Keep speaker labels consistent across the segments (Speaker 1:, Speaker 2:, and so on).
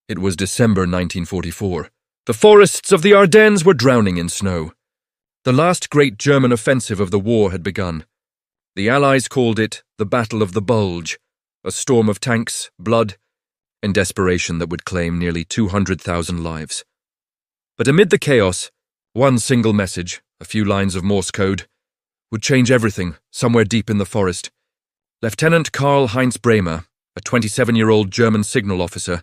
Speaker 1: It was December 1944. The forests of the Ardennes were drowning in snow. The last great German offensive of the war had begun. The Allies called it the Battle of the Bulge, a storm of tanks, blood, and desperation that would claim nearly 200,000 lives. But amid the chaos, one single message, a few lines of Morse code, would change everything somewhere deep in the forest. Lieutenant Karl-Heinz Bremer, a 27-year-old German signal officer,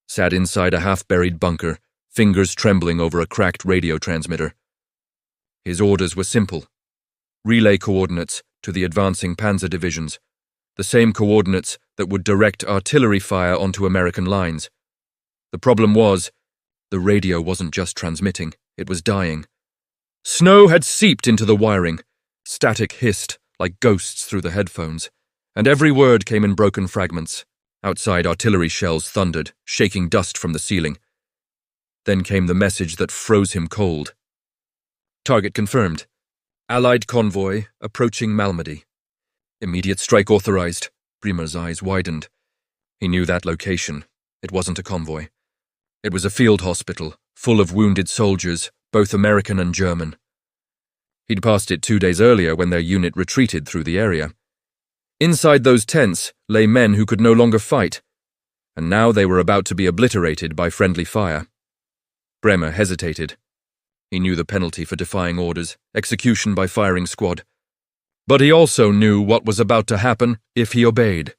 Speaker 1: sat inside a half-buried bunker, fingers trembling over a cracked radio transmitter. His orders were simple. Relay coordinates to the advancing panzer divisions, the same coordinates that would direct artillery fire onto American lines. The problem was, the radio wasn't just transmitting, it was dying. Snow had seeped into the wiring, static hissed like ghosts through the headphones, and every word came in broken fragments. Outside, artillery shells thundered, shaking dust from the ceiling. Then came the message that froze him cold. Target confirmed. Allied convoy approaching Malmedy. Immediate strike authorized. Bremer's eyes widened. He knew that location. It wasn't a convoy. It was a field hospital, full of wounded soldiers, both American and German. He'd passed it 2 days earlier when their unit retreated through the area. Inside those tents lay men who could no longer fight, and now they were about to be obliterated by friendly fire. Bremer hesitated. He knew the penalty for defying orders, execution by firing squad. But he also knew what was about to happen if he obeyed.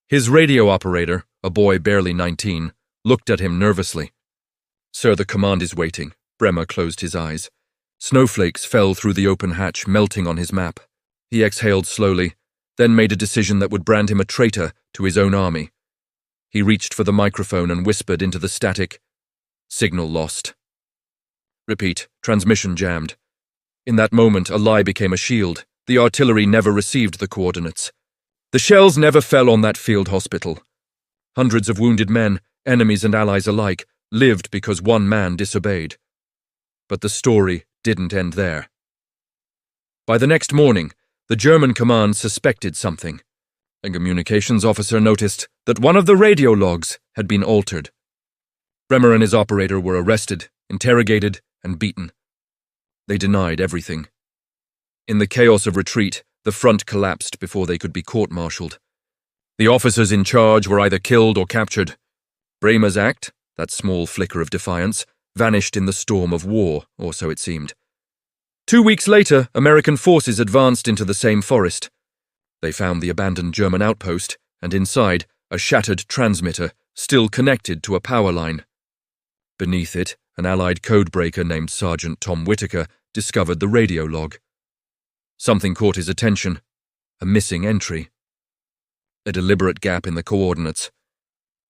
Speaker 1: His radio operator, a boy barely 19, looked at him nervously. "Sir, the command is waiting." Bremer closed his eyes. Snowflakes fell through the open hatch, melting on his map. He exhaled slowly, then made a decision that would brand him a traitor to his own army. He reached for the microphone and whispered into the static, "Signal lost." Repeat, transmission jammed. In that moment, a lie became a shield. The artillery never received the coordinates. The shells never fell on that field hospital. Hundreds of wounded men, enemies and allies alike, lived because one man disobeyed. But the story didn't end there. By the next morning, the German command suspected something. A communications officer noticed that one of the radio logs had been altered. Bremer and his operator were arrested, interrogated, and beaten. They denied everything. In the chaos of retreat, the front collapsed before they could be court-martialed. The officers in charge were either killed or captured. Bremer's act, that small flicker of defiance, vanished in the storm of war, or so it seemed. 2 weeks later, American forces advanced into the same forest. They found the abandoned German outpost, and inside, a shattered transmitter, still connected to a power line. Beneath it, an Allied codebreaker named Sergeant Tom Whitaker discovered the radio log. Something caught his attention. A missing entry. A deliberate gap in the coordinates.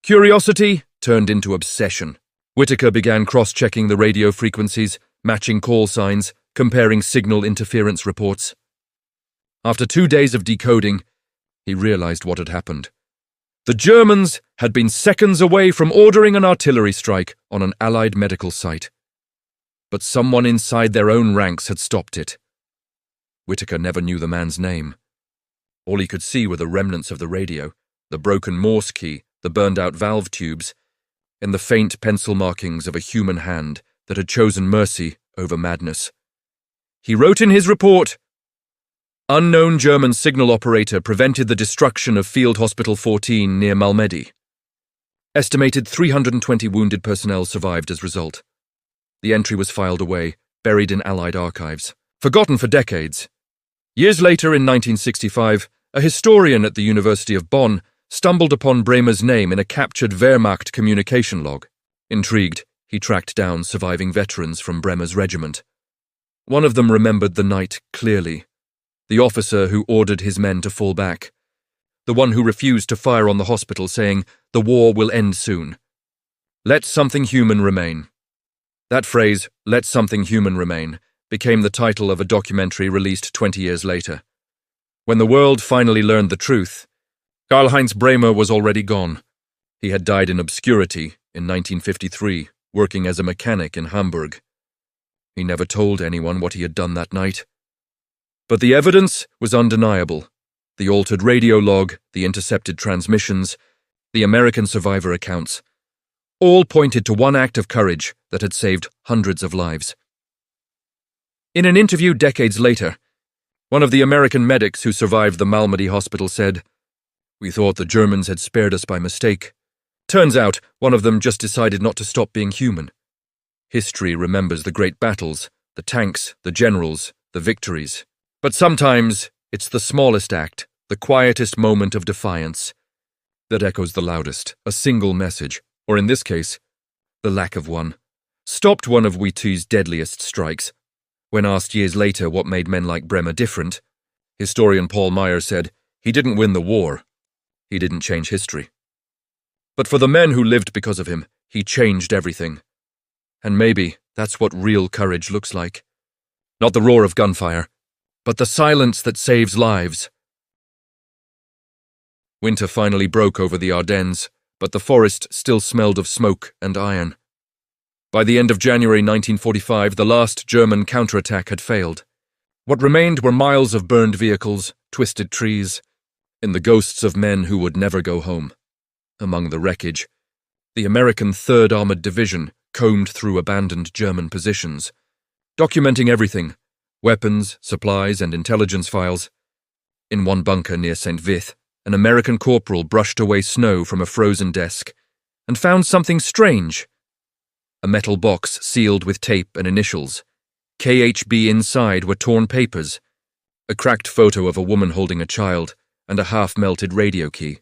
Speaker 1: Curiosity turned into obsession. Whitaker began cross-checking the radio frequencies, matching call signs, comparing signal interference reports. After 2 days of decoding, he realized what had happened. The Germans had been seconds away from ordering an artillery strike on an Allied medical site. But someone inside their own ranks had stopped it. Whitaker never knew the man's name. All he could see were the remnants of the radio, the broken Morse key, the burned-out valve tubes, and the faint pencil markings of a human hand that had chosen mercy over madness. He wrote in his report, "Unknown German signal operator prevented the destruction of Field Hospital 14 near Malmedy. Estimated 320 wounded personnel survived as result." The entry was filed away, buried in Allied archives. Forgotten for decades. Years later, in 1965, a historian at the University of Bonn stumbled upon Bremer's name in a captured Wehrmacht communication log. Intrigued, he tracked down surviving veterans from Bremer's regiment. One of them remembered the night clearly. The officer who ordered his men to fall back. The one who refused to fire on the hospital, saying, "The war will end soon. Let something human remain." That phrase, "let something human remain," became the title of a documentary released 20 years later. When the world finally learned the truth, Karl-Heinz Bremer was already gone. He had died in obscurity in 1953, working as a mechanic in Hamburg. He never told anyone what he had done that night. But the evidence was undeniable. The altered radio log, the intercepted transmissions, the American survivor accounts. all pointed to one act of courage that had saved hundreds of lives. In an interview decades later, one of the American medics who survived the Malmedy hospital said, "We thought the Germans had spared us by mistake. Turns out one of them just decided not to stop being human. History remembers the great battles, the tanks, the generals, the victories. But sometimes it's the smallest act, the quietest moment of defiance, that echoes the loudest, a single message, or in this case, the lack of one, stopped one of WWII's deadliest strikes." When asked years later what made men like Bremer different, historian Paul Meyer said, "He didn't win the war. He didn't change history. But for the men who lived because of him, he changed everything. And maybe that's what real courage looks like. Not the roar of gunfire, but the silence that saves lives." Winter finally broke over the Ardennes, but the forest still smelled of smoke and iron. By the end of January 1945, the last German counterattack had failed. What remained were miles of burned vehicles, twisted trees, and the ghosts of men who would never go home. Among the wreckage, the American 3rd Armored Division combed through abandoned German positions, documenting everything: weapons, supplies, and intelligence files. In one bunker near St. Vith, an American corporal brushed away snow from a frozen desk and found something strange. A metal box sealed with tape and initials. KHB inside were torn papers, a cracked photo of a woman holding a child, and a half-melted radio key.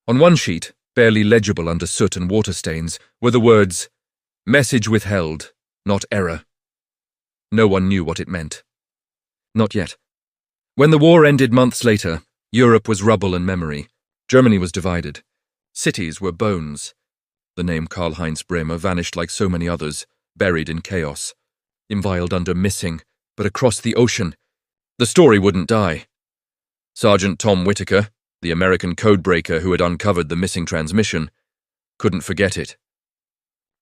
Speaker 1: On one sheet, barely legible under soot and water stains, were the words, "Message withheld, not error." No one knew what it meant. Not yet. When the war ended months later, Europe was rubble and memory. Germany was divided. Cities were bones. The name Karl-Heinz Bremer vanished like so many others, buried in chaos, invioled under missing, but across the ocean, the story wouldn't die. Sergeant Tom Whitaker, the American codebreaker who had uncovered the missing transmission, couldn't forget it.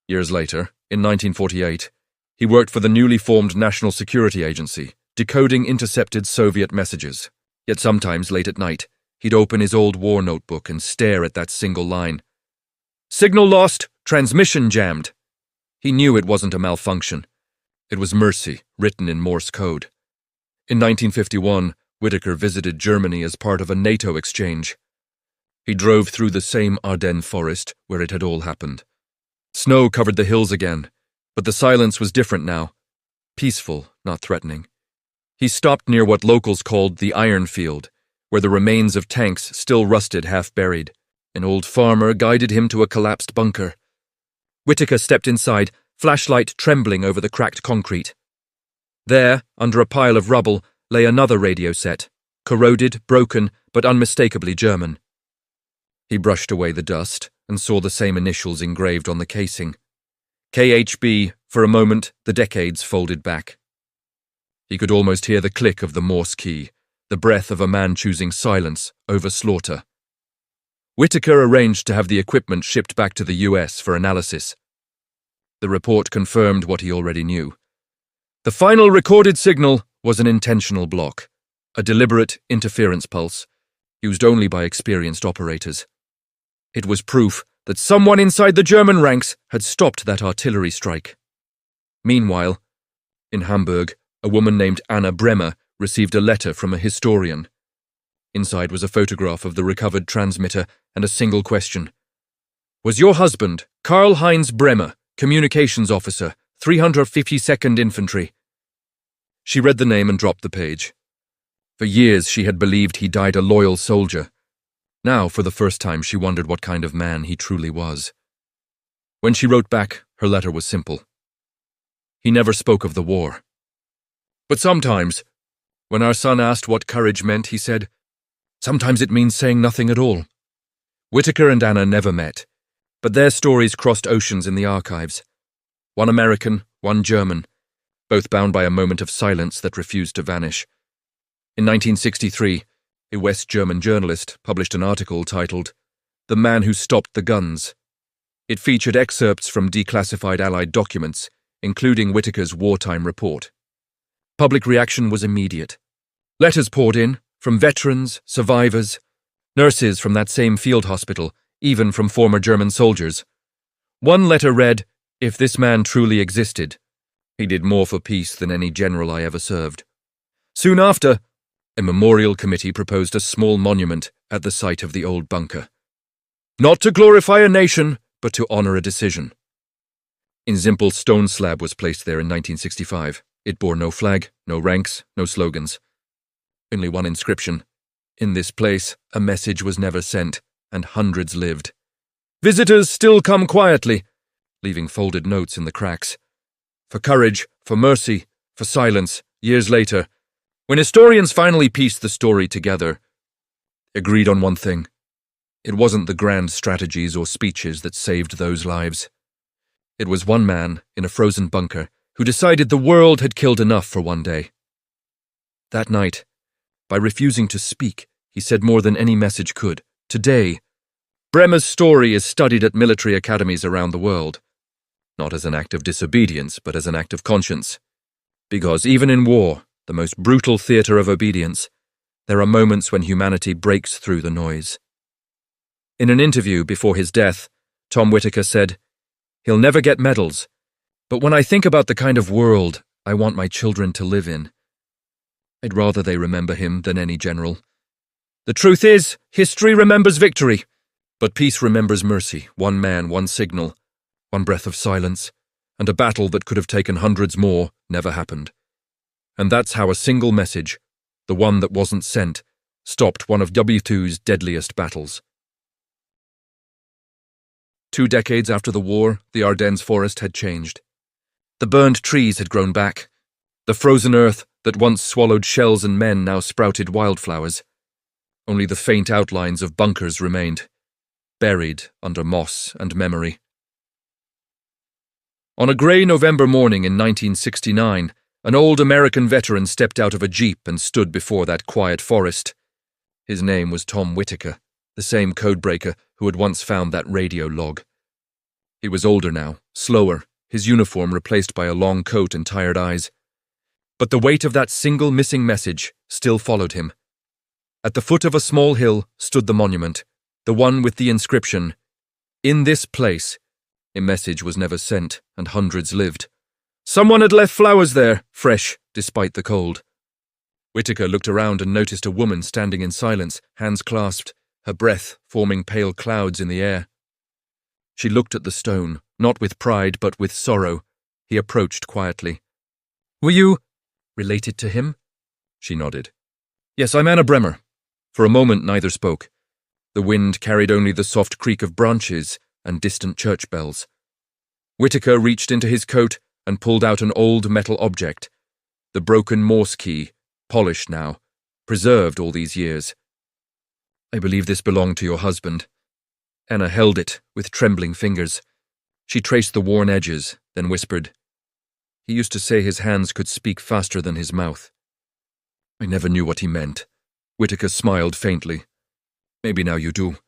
Speaker 1: Years later, in 1948, he worked for the newly formed National Security Agency, decoding intercepted Soviet messages. Yet sometimes, late at night, he'd open his old war notebook and stare at that single line. "Signal lost, transmission jammed." He knew it wasn't a malfunction. It was mercy, written in Morse code. In 1951, Whitaker visited Germany as part of a NATO exchange. He drove through the same Ardennes forest where it had all happened. Snow covered the hills again, but the silence was different now. Peaceful, not threatening. He stopped near what locals called the Iron Field, where the remains of tanks still rusted half-buried. An old farmer guided him to a collapsed bunker. Whitaker stepped inside, flashlight trembling over the cracked concrete. There, under a pile of rubble, lay another radio set, corroded, broken, but unmistakably German. He brushed away the dust and saw the same initials engraved on the casing. KHB. For a moment, the decades folded back. He could almost hear the click of the Morse key, the breath of a man choosing silence over slaughter. Whitaker arranged to have the equipment shipped back to the US for analysis. The report confirmed what he already knew. The final recorded signal was an intentional block, a deliberate interference pulse, used only by experienced operators. It was proof that someone inside the German ranks had stopped that artillery strike. Meanwhile, in Hamburg, a woman named Anna Bremer received a letter from a historian. Inside was a photograph of the recovered transmitter and a single question. "Was your husband, Karl-Heinz Bremer, communications officer, 352nd Infantry?" She read the name and dropped the page. For years she had believed he died a loyal soldier. Now, for the first time, she wondered what kind of man he truly was. When she wrote back, her letter was simple. He never spoke of the war. But sometimes, when our son asked what courage meant, he said, "Sometimes it means saying nothing at all." Whitaker and Anna never met, but their stories crossed oceans in the archives. One American, one German, both bound by a moment of silence that refused to vanish. In 1963, a West German journalist published an article titled, "The Man Who Stopped the Guns." It featured excerpts from declassified Allied documents, including Whitaker's wartime report. Public reaction was immediate. Letters poured in, from veterans, survivors, nurses from that same field hospital, even from former German soldiers. One letter read, "If this man truly existed, he did more for peace than any general I ever served." Soon after, a memorial committee proposed a small monument at the site of the old bunker. Not to glorify a nation, but to honor a decision. A simple stone slab was placed there in 1965. It bore no flag, no ranks, no slogans. Only one inscription. In this place, a message was never sent, and hundreds lived. Visitors still come quietly, leaving folded notes in the cracks. For courage, for mercy, for silence, years later, when historians finally pieced the story together, agreed on one thing. It wasn't the grand strategies or speeches that saved those lives. It was one man in a frozen bunker who decided the world had killed enough for one day. That night, by refusing to speak, he said more than any message could. Today, Bremer's story is studied at military academies around the world, not as an act of disobedience, but as an act of conscience. Because even in war, the most brutal theater of obedience, there are moments when humanity breaks through the noise. In an interview before his death, Tom Whitaker said, "He'll never get medals, but when I think about the kind of world I want my children to live in, I'd rather they remember him than any general. The truth is, history remembers victory, but peace remembers mercy, one man, one signal, one breath of silence, and a battle that could have taken hundreds more never happened. And that's how a single message, the one that wasn't sent, stopped one of WWII's deadliest battles." 2 decades after the war, the Ardennes forest had changed. The burned trees had grown back. The frozen earth that once swallowed shells and men now sprouted wildflowers. Only the faint outlines of bunkers remained, buried under moss and memory. On a grey November morning in 1969, an old American veteran stepped out of a jeep and stood before that quiet forest. His name was Tom Whitaker, the same codebreaker who had once found that radio log. He was older now, slower, his uniform replaced by a long coat and tired eyes. But the weight of that single missing message still followed him. At the foot of a small hill stood the monument, the one with the inscription, "In this place, a message was never sent and hundreds lived." Someone had left flowers there, fresh, despite the cold. Whitaker looked around and noticed a woman standing in silence, hands clasped, her breath forming pale clouds in the air. She looked at the stone, not with pride but with sorrow. He approached quietly. "Were you related to him?" She nodded. "Yes, I'm Anna Bremer." For a moment neither spoke. The wind carried only the soft creak of branches and distant church bells. Whitaker reached into his coat and pulled out an old metal object, the broken Morse key, polished now, preserved all these years. "I believe this belonged to your husband." Anna held it with trembling fingers. She traced the worn edges, then whispered, "He used to say his hands could speak faster than his mouth." "I never knew what he meant." Whitaker smiled faintly. "Maybe now you do."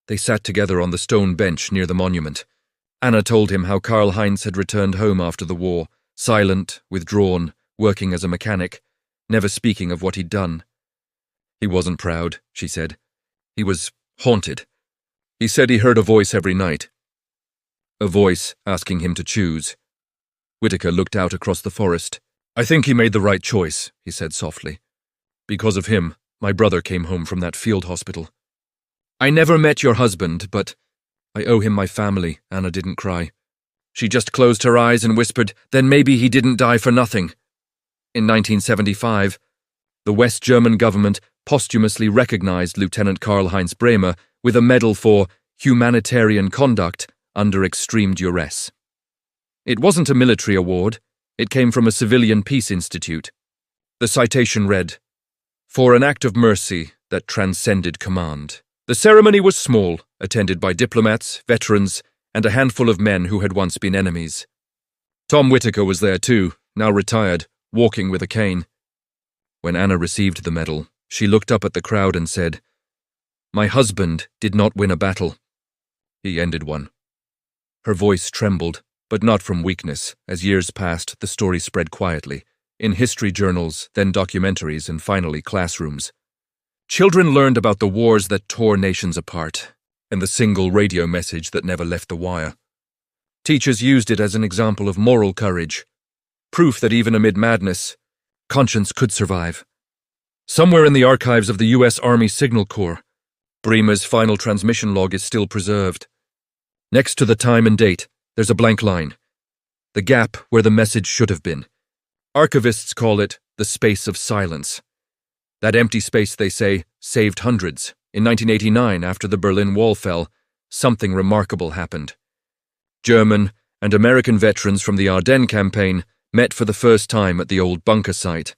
Speaker 1: They sat together on the stone bench near the monument. Anna told him how Karl-Heinz had returned home after the war, silent, withdrawn, working as a mechanic, never speaking of what he'd done. "He wasn't proud," she said. "He was haunted. He said he heard a voice every night. A voice asking him to choose." Whitaker looked out across the forest. "I think he made the right choice," he said softly. "Because of him, my brother came home from that field hospital. I never met your husband, but I owe him my family." Anna didn't cry. She just closed her eyes and whispered, "Then maybe he didn't die for nothing." In 1975, the West German government posthumously recognized Lieutenant Karl-Heinz Bremer with a medal for humanitarian conduct under extreme duress. It wasn't a military award. It came from a civilian peace institute. The citation read, "For an act of mercy that transcended command." The ceremony was small, attended by diplomats, veterans, and a handful of men who had once been enemies. Tom Whitaker was there too, now retired, walking with a cane. When Anna received the medal, she looked up at the crowd and said, "My husband did not win a battle. He ended one." Her voice trembled, but not from weakness. As years passed, the story spread quietly, in history journals, then documentaries, and finally classrooms. Children learned about the wars that tore nations apart, and the single radio message that never left the wire. Teachers used it as an example of moral courage, proof that even amid madness, conscience could survive. Somewhere in the archives of the U.S. Army Signal Corps, Bremer's final transmission log is still preserved. Next to the time and date, there's a blank line, the gap where the message should have been. Archivists call it the space of silence. That empty space, they say, saved hundreds. In 1989, after the Berlin Wall fell, something remarkable happened. German and American veterans from the Ardennes campaign met for the first time at the old bunker site.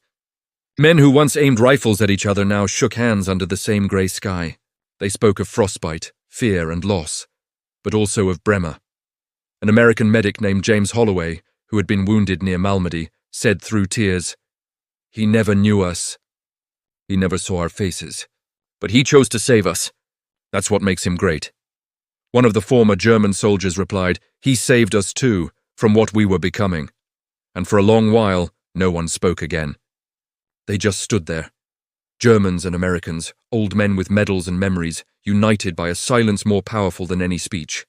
Speaker 1: Men who once aimed rifles at each other now shook hands under the same grey sky. They spoke of frostbite, fear and loss, but also of Bremer. An American medic named James Holloway, who had been wounded near Malmedy, said through tears, "He never knew us. He never saw our faces. But he chose to save us. That's what makes him great." One of the former German soldiers replied, "He saved us too, from what we were becoming." And for a long while, no one spoke again. They just stood there. Germans and Americans, old men with medals and memories, united by a silence more powerful than any speech.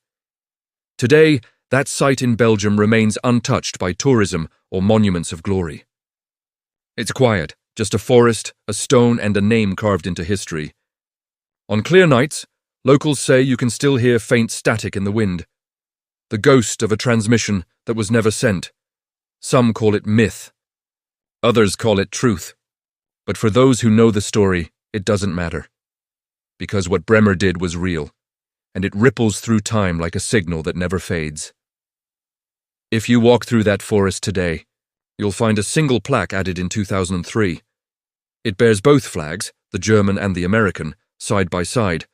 Speaker 1: Today, that site in Belgium remains untouched by tourism or monuments of glory. It's quiet, just a forest, a stone, and a name carved into history. On clear nights, locals say you can still hear faint static in the wind, the ghost of a transmission that was never sent. Some call it myth. Others call it truth. But for those who know the story, it doesn't matter. Because what Bremer did was real, and it ripples through time like a signal that never fades. If you walk through that forest today, you'll find a single plaque added in 2003. It bears both flags, the German and the American, side by side.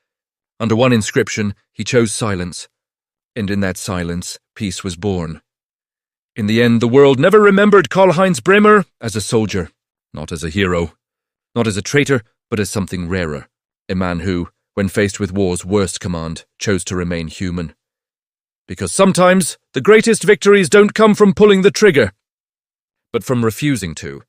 Speaker 1: Under one inscription, he chose silence, and in that silence, peace was born. In the end, the world never remembered Karl-Heinz Bremer as a soldier, not as a hero, not as a traitor, but as something rarer, a man who, when faced with war's worst command, chose to remain human. Because sometimes, the greatest victories don't come from pulling the trigger, but from refusing to.